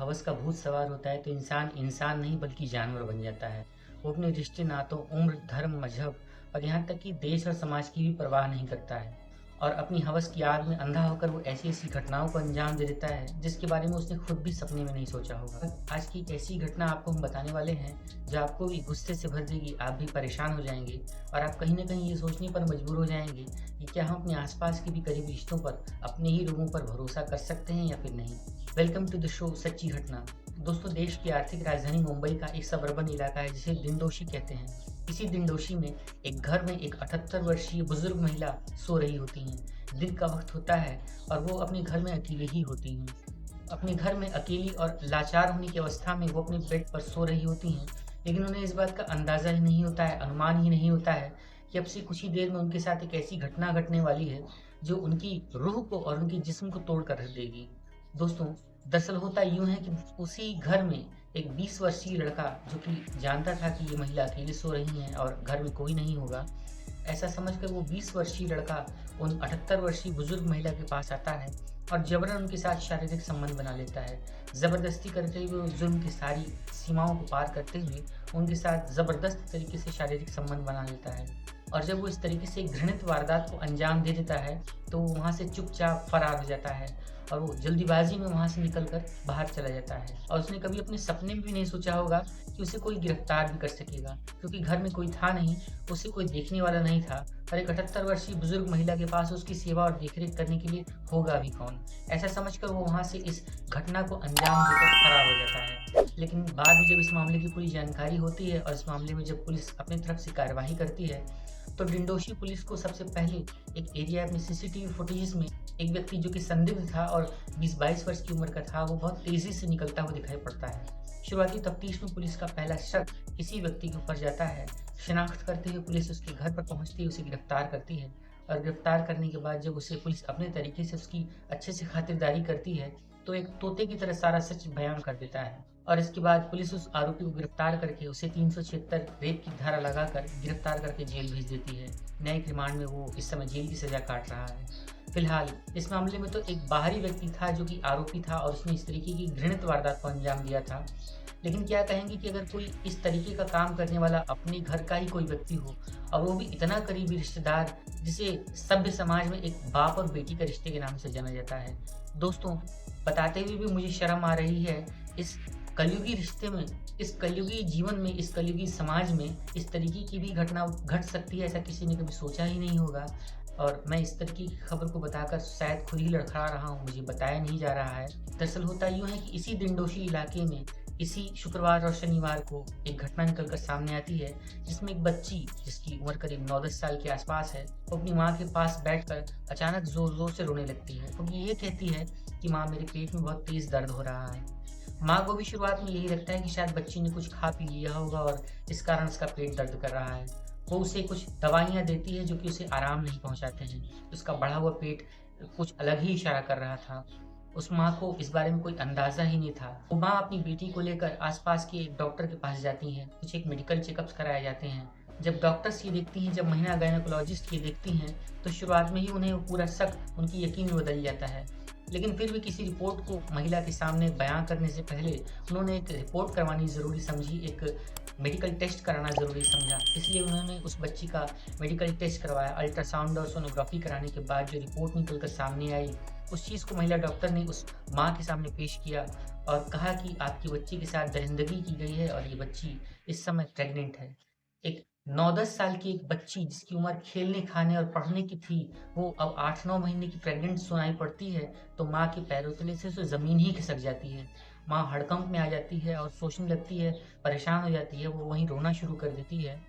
हवस का भूत सवार होता है तो इंसान इंसान नहीं बल्कि जानवर बन जाता है। वो अपने रिश्ते, नातों, उम्र, धर्म, मजहब और यहाँ तक कि देश और समाज की भी परवाह नहीं करता है और अपनी हवस की आग में अंधा होकर वो ऐसी-ऐसी घटनाओं को अंजाम दे देता है जिसके बारे में उसने खुद भी सपने में नहीं सोचा होगा। आज की एक ऐसी घटना आपको हम बताने वाले हैं जो आपको भी गुस्से से भर देगी, आप भी परेशान हो जाएँगे और आप कहीं न कहीं ये सोचने पर मजबूर हो जाएँगे कि क्या हम अपने आस-पास के भी करीबी रिश्तों पर, अपने ही लोगों पर भरोसा कर सकते हैं या फिर नहीं? वेलकम टू द शो सच्ची घटना। दोस्तों, देश की आर्थिक राजधानी मुंबई का एक सबर्बन इलाका है जिसे दिंडोशी कहते हैं। इसी दिंडोशी में एक घर में एक 78 वर्षीय बुजुर्ग महिला सो रही होती हैं। दिन का वक्त होता है और वो अपने घर में अकेली ही होती हैं। अपने घर में अकेली और लाचार होने की अवस्था में वो अपने बेड पर सो रही होती हैं, लेकिन उन्हें इस बात का अंदाज़ा ही नहीं होता है, अनुमान ही नहीं होता है कि अब से कुछ ही देर में उनके साथ एक ऐसी घटना घटने वाली है जो उनकी रूह को और उनके जिस्म को तोड़ कर रख देगी। दोस्तों, दरअसल होता यूँ है कि उसी घर में एक 20 वर्षीय लड़का, जो कि जानता था कि ये महिला अकेले सो रही हैं और घर में कोई नहीं होगा, ऐसा समझकर वो 20 वर्षीय लड़का उन 78 वर्षीय बुजुर्ग महिला के पास आता है और जबरन उनके साथ शारीरिक संबंध बना लेता है। ज़बरदस्ती करते हुए उस जुर्म की सारी सीमाओं को पार करते हुए उनके साथ ज़बरदस्त तरीके से शारीरिक संबंध बना लेता है और जब वो इस तरीके से घृणित वारदात को अंजाम दे देता है, तो वो वहाँ से चुपचाप फरार हो जाता है और वो जल्दीबाजी में वहाँ से निकलकर बाहर चला जाता है और उसने कभी अपने सपने में भी नहीं सोचा होगा कि उसे कोई गिरफ्तार भी कर सकेगा, क्योंकि घर में कोई था नहीं, उसे कोई देखने वाला नहीं था और एक 78 वर्षीय बुजुर्ग महिला के पास उसकी सेवा और देखरेख करने के लिए होगा भी कौन। ऐसा समझकर वो वहाँ से इस घटना को अंजाम देकर फरार हो जाता है। लेकिन बाद में जब इस मामले की पूरी जानकारी होती है और इस मामले में जब पुलिस अपनी तरफ से कार्यवाही करती है, तो डिंडोशी पुलिस को सबसे पहले एक एरिया में सीसीटीवी फुटेज में एक व्यक्ति जो कि संदिग्ध था और 20-22 वर्ष की उम्र का था, वो बहुत तेजी से निकलता हुआ दिखाई पड़ता है। शुरुआती तफ्तीश में पुलिस का पहला शक किसी व्यक्ति के ऊपर जाता है। शिनाख्त करते हुए पुलिस उसके घर पर पहुंचती है, उसे गिरफ्तार करती है और गिरफ्तार करने के बाद जब उसे पुलिस अपने तरीके से उसकी अच्छे से खातिरदारी करती है, तो एक तोते की तरह सारा सच बयान कर देता है और इसके बाद पुलिस उस आरोपी को गिरफ्तार करके उसे 376 रेप की धारा लगाकर गिरफ्तार करके जेल भेज देती है। न्यायिक रिमांड में वो इस समय जेल की सजा काट रहा है। फिलहाल इस मामले में तो एक बाहरी व्यक्ति था जो कि आरोपी था और उसने इस तरीके की घृणित वारदात को अंजाम दिया था। लेकिन क्या कहेंगे कि अगर कोई इस तरीके का काम करने वाला अपने घर का ही कोई व्यक्ति हो और वो भी इतना करीबी रिश्तेदार, जिसे सभ्य समाज में एक बाप और बेटी के रिश्ते के नाम से जाना जाता है। दोस्तों, बताते हुए भी मुझे शर्म आ रही है, इस कलयुगी रिश्ते में, इस कलयुगी जीवन में, इस कलयुगी समाज में इस तरीके की भी घटना घट सकती है, ऐसा किसी ने कभी सोचा ही नहीं होगा। और मैं इस तरह की खबर को बताकर शायद खुद ही लड़खड़ा रहा हूँ, मुझे बताया नहीं जा रहा है। दरअसल होता यूँ है कि इसी दिंडोशी इलाके में इसी शुक्रवार और शनिवार को एक घटना निकलकर सामने आती है, जिसमें एक बच्ची, जिसकी उम्र करीब 9-10 साल के आसपास है, वो अपनी माँ के पास बैठकर अचानक ज़ोर-ज़ोर से रोने लगती है। तो ये कहती है कि माँ, मेरे पेट में बहुत तेज़ दर्द हो रहा है। माँ को भी शुरुआत में यही लगता है कि शायद बच्ची ने कुछ खा पी लिया होगा और इस कारण उसका पेट दर्द कर रहा है। वो उसे कुछ दवाइयाँ देती है जो कि उसे आराम नहीं पहुँचाते हैं। उसका बढ़ा हुआ पेट कुछ अलग ही इशारा कर रहा था। उस माँ को इस बारे में कोई अंदाज़ा ही नहीं था। वो माँ अपनी बेटी को लेकर आस-पास के एक डॉक्टर के पास जाती हैं। कुछ एक मेडिकल चेकअप्स कराए जाते हैं। जब डॉक्टर्स ये देखती हैं, जब महिला गायनेकोलॉजिस्ट ये देखती हैं, तो शुरुआत में ही उन्हें वो पूरा शक उनकी यकीन में बदल जाता है। लेकिन फिर भी किसी रिपोर्ट को महिला के सामने बयाँ करने से पहले उन्होंने एक रिपोर्ट करवानी ज़रूरी समझी, एक मेडिकल टेस्ट कराना ज़रूरी समझा। इसलिए उन्होंने उस बच्ची का मेडिकल टेस्ट करवाया। अल्ट्रासाउंड और सोनोग्राफी कराने के बाद जो रिपोर्ट निकल कर सामने आई, उस चीज़ को महिला डॉक्टर ने उस माँ के सामने पेश किया और कहा कि आपकी बच्ची के साथ दरिंदगी की गई है और ये बच्ची इस समय प्रेग्नेंट है। एक 9-10 साल की एक बच्ची, जिसकी उम्र खेलने, खाने और पढ़ने की थी, वो अब 8-9 महीने की प्रेग्नेंट सुनाई पड़ती है, तो माँ के पैरों तले से तो ज़मीन ही खिसक जाती है। माँ हड़कंप में आ जाती है और सोचने लगती है, परेशान हो जाती है, वो वहीं रोना शुरू कर देती है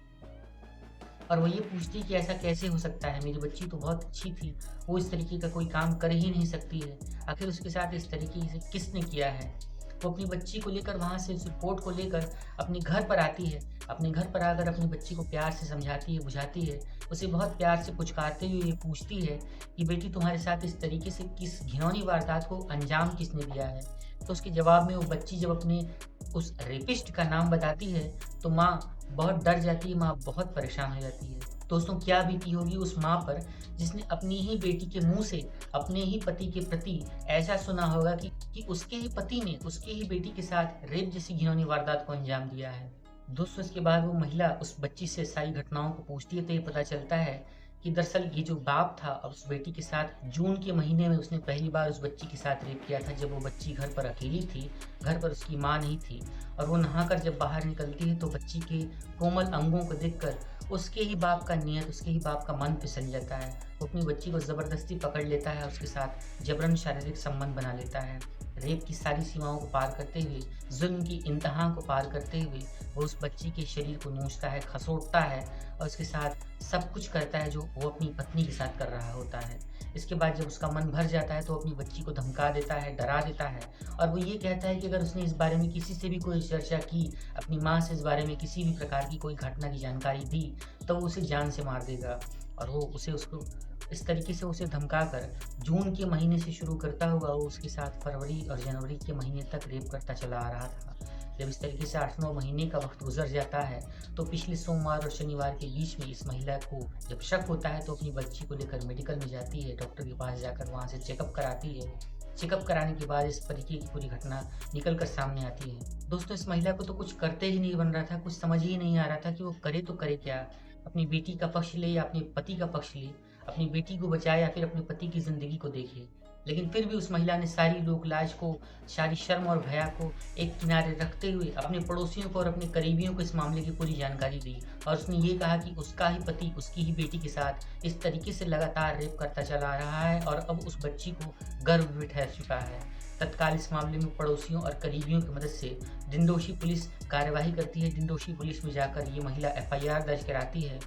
और वो ये पूछती है कि ऐसा कैसे हो सकता है? मेरी बच्ची तो बहुत अच्छी थी, वो इस तरीके का कोई काम कर ही नहीं सकती है। आखिर उसके साथ इस तरीके से किसने किया है? वो अपनी बच्ची को लेकर वहाँ से उस रिपोर्ट को लेकर अपने घर पर आती है। अपने घर पर आकर अपनी बच्ची को प्यार से समझाती है, बुझाती है। उसे बहुत प्यार से पुचकारते हुए ये पूछती है कि बेटी, तुम्हारे साथ इस तरीके से किस घिनौनी वारदात को अंजाम किसने दिया है? तो उसके जवाब में वो बच्ची जब अपने उस रेपिस्ट का नाम बताती है, तो माँ बहुत डर जाती है माँ, बहुत परेशान हो जाती है। दोस्तों क्या बीती होगी उस माँ पर जिसने अपनी ही बेटी के मुँह से अपने ही पति के प्रति ऐसा सुना होगा कि उसके ही पति ने उसकी ही बेटी के साथ रेप जैसी घिनौनी वारदात को अंजाम दिया है। दोस्तों इसके बाद वो महिला उस बच्ची से सारी घटनाओं को पूछती है तो ये पता चलता है कि दरअसल ये जो बाप था और उस बेटी के साथ जून के महीने में उसने पहली बार उस बच्ची के साथ रेप किया था, जब वो बच्ची घर पर अकेली थी, घर पर उसकी माँ नहीं थी। और वो नहाकर जब बाहर निकलती है तो बच्ची के कोमल अंगों को देखकर उसके ही बाप का नियत, उसके ही बाप का मन फिसल जाता है। वो अपनी बच्ची को ज़बरदस्ती पकड़ लेता है, उसके साथ जबरन शारीरिक संबंध बना लेता है। रेप की सारी सीमाओं को पार करते हुए, जुल्म की इंतहा को पार करते हुए वो उस बच्ची के शरीर को नोचता है, खसोटता है और उसके साथ सब कुछ करता है जो वो अपनी पत्नी के साथ कर रहा होता है। इसके बाद जब उसका मन भर जाता है तो अपनी बच्ची को धमका देता है, डरा देता है और वो ये कहता है कि अगर उसने इस बारे में किसी से भी कोई चर्चा की, अपनी माँ से इस बारे में किसी भी प्रकार की कोई घटना की जानकारी दी, तो वो उसे जान से मार देगा। और वो उसको इस तरीके से उसे धमकाकर जून के महीने से शुरू करता हुआ वो उसके साथ फरवरी और जनवरी के महीने तक रेप करता चला आ रहा था। जब इस तरीके से 8-9 महीने का वक्त गुजर जाता है तो पिछले सोमवार और शनिवार के बीच में इस महिला को जब शक होता है तो अपनी बच्ची को लेकर मेडिकल में जाती है, डॉक्टर के पास जाकर वहाँ से चेकअप कराती है। चेकअप कराने के बाद इस तरीके की पूरी घटना निकल कर सामने आती है। दोस्तों इस महिला को तो कुछ करते ही नहीं बन रहा था, कुछ समझ ही नहीं आ रहा था कि वो करे तो करे क्या, अपनी बेटी का पक्ष ले या अपने पति का पक्ष ले, अपनी बेटी को बचाए या फिर अपने पति की ज़िंदगी को देखे। लेकिन फिर भी उस महिला ने सारी लोक लाज को, सारी शर्म और भया को एक किनारे रखते हुए अपने पड़ोसियों को और अपने करीबियों को इस मामले की पूरी जानकारी दी और उसने ये कहा कि उसका ही पति उसकी ही बेटी के साथ इस तरीके से लगातार रेप करता चला आ रहा है और अब उस बच्ची को गर्भ भी ठहर चुका है। तत्काल इस मामले में पड़ोसियों और करीबियों की मदद से डिंडोशी पुलिस कार्यवाही करती है। डिंडोशी पुलिस में जाकर ये महिला एफआईआर दर्ज कराती है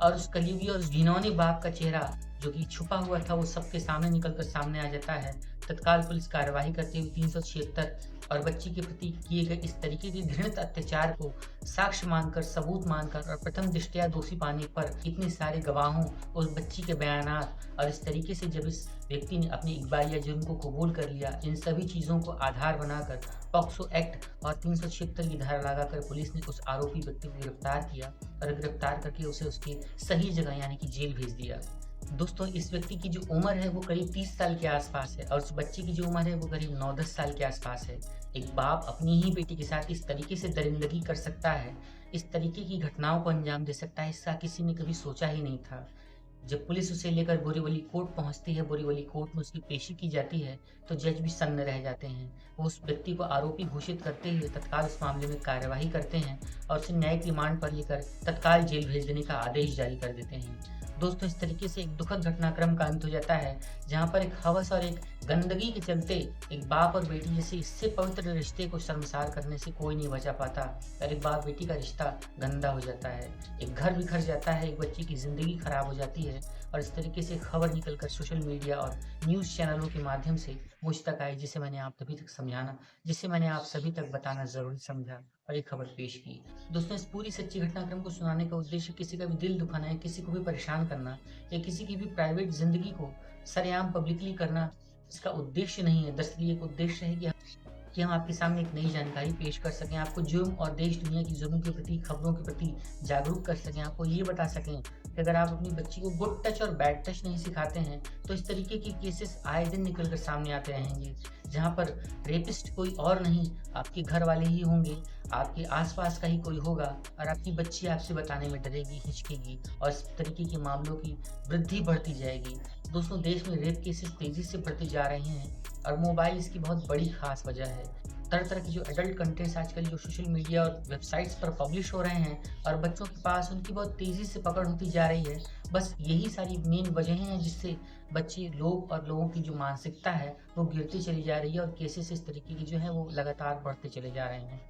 और उस कलयुगी और उस घिनौने बाप का चेहरा जो कि छुपा हुआ था वो सबके सामने निकलकर सामने आ जाता है। तत्काल पुलिस कार्यवाही करते हुए 376 और बच्ची के प्रति किए गए इस तरीके के घृणित अत्याचार को साक्ष्य मानकर, सबूत मानकर और प्रथम दृष्टया दोषी पाने पर इतने सारे गवाहों, उस बच्ची के बयानात और इस तरीके से जब इस व्यक्ति ने अपने इकबालिया जुर्म को कबूल कर लिया, इन सभी चीज़ों को आधार बनाकर पॉक्सो एक्ट और 376 की धारा लगाकर पुलिस ने उस आरोपी व्यक्ति को गिरफ्तार किया और गिरफ्तार करके उसे उसकी सही जगह यानी कि जेल भेज दिया। दोस्तों इस व्यक्ति की जो उम्र है वो करीब 30 साल के आसपास है और उस बच्चे की जो उम्र है वो करीब 9-10 साल के आसपास है। एक बाप अपनी ही बेटी के साथ इस तरीके से दरिंदगी कर सकता है, इस तरीके की घटनाओं को अंजाम दे सकता है, इसका किसी ने कभी सोचा ही नहीं था। जब पुलिस उसे लेकर बोरीवली कोर्ट पहुंचती है, बोरीवली कोर्ट में उसकी पेशी की जाती है तो जज भी सन्न रह जाते हैं। वो उस व्यक्ति को आरोपी घोषित करते हुए तत्काल उस मामले में कार्यवाही करते हैं और उसे न्यायिक रिमांड पर लेकर तत्काल जेल भेज देने का आदेश जारी कर देते हैं। दोस्तों इस तरीके से एक दुखद घटनाक्रम का अंत हो जाता है जहाँ पर एक हवस और एक गंदगी के चलते एक बाप और बेटी जैसे इससे पवित्र रिश्ते को शर्मसार करने से कोई नहीं बचा पाता और एक बाप बेटी का रिश्ता गंदा हो जाता है, एक घर बिखर जाता है, एक बच्ची की ज़िंदगी खराब हो जाती है और इस तरीके से खबर निकलकर सोशल मीडिया और न्यूज़ चैनलों के माध्यम से मुझ तक आई, जिसे मैंने आप सभी तक समझाना, जिसे मैंने आप सभी तक बताना ज़रूरी समझा और एक खबर पेश की। दोस्तों इस पूरी सच्ची घटनाक्रम को सुनाने का उद्देश्य किसी का भी दिल दुखाना है, किसी को भी परेशान करना या किसी की भी प्राइवेट ज़िंदगी को सरेआम पब्लिकली करना इसका उद्देश्य नहीं है। दरअसल ये एक उद्देश्य है कि हम आपके सामने एक नई जानकारी पेश कर सकें, आपको जुर्म और देश दुनिया की जुर्म के प्रति, खबरों के प्रति जागरूक कर सकें, आपको ये बता सकें कि अगर आप अपनी बच्ची को गुड टच और बैड टच नहीं सिखाते हैं तो इस तरीके के केसेस आए दिन निकल कर सामने आते रहेंगे जहाँ पर रेपिस्ट कोई और नहीं, आपके घर वाले ही होंगे, आपके आसपास का ही कोई होगा और आपकी बच्ची आपसे बताने में डरेगी, हिचकेगी और इस तरीके के मामलों की वृद्धि बढ़ती जाएगी। दोस्तों देश में रेप केसेस तेज़ी से बढ़ते जा रहे हैं और मोबाइल इसकी बहुत बड़ी खास वजह है। तरह तरह के जो एडल्ट कंटेंट्स आजकल जो सोशल मीडिया और वेबसाइट्स पर पब्लिश हो रहे हैं और बच्चों के पास उनकी बहुत तेज़ी से पकड़ होती जा रही है, बस यही सारी मेन वजहें हैं जिससे बच्चे, लोग और लोगों की जो मानसिकता है वो गिरती चली जा रही है और केसेस इस तरीके की जो है वो लगातार बढ़ते चले जा रहे हैं।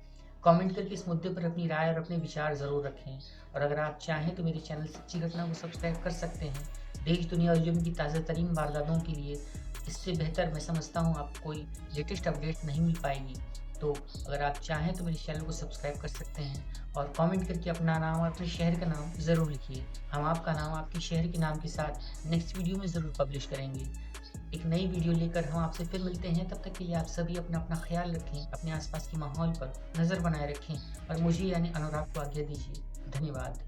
कमेंट करके इस मुद्दे पर अपनी राय और अपने विचार ज़रूर रखें और अगर आप चाहें तो मेरे चैनल सच्ची घटना को सब्सक्राइब कर सकते हैं। देश दुनिया और जुर्म की ताज़ा तरीन वारदातों के लिए इससे बेहतर मैं समझता हूँ आपको कोई लेटेस्ट अपडेट नहीं मिल पाएगी। तो अगर आप चाहें तो मेरे चैनल को सब्सक्राइब कर सकते हैं और कमेंट करके अपना नाम और अपने शहर का नाम ज़रूर लिखिए। हम आपका नाम आपके शहर के नाम के साथ नेक्स्ट वीडियो में ज़रूर पब्लिश करेंगे। एक नई वीडियो लेकर हम आपसे फिर मिलते हैं। तब तक के लिए आप सभी अपना अपना ख्याल रखें, अपने आसपास के माहौल पर नज़र बनाए रखें और मुझे यानी अनुराग को आज्ञा दीजिए। धन्यवाद।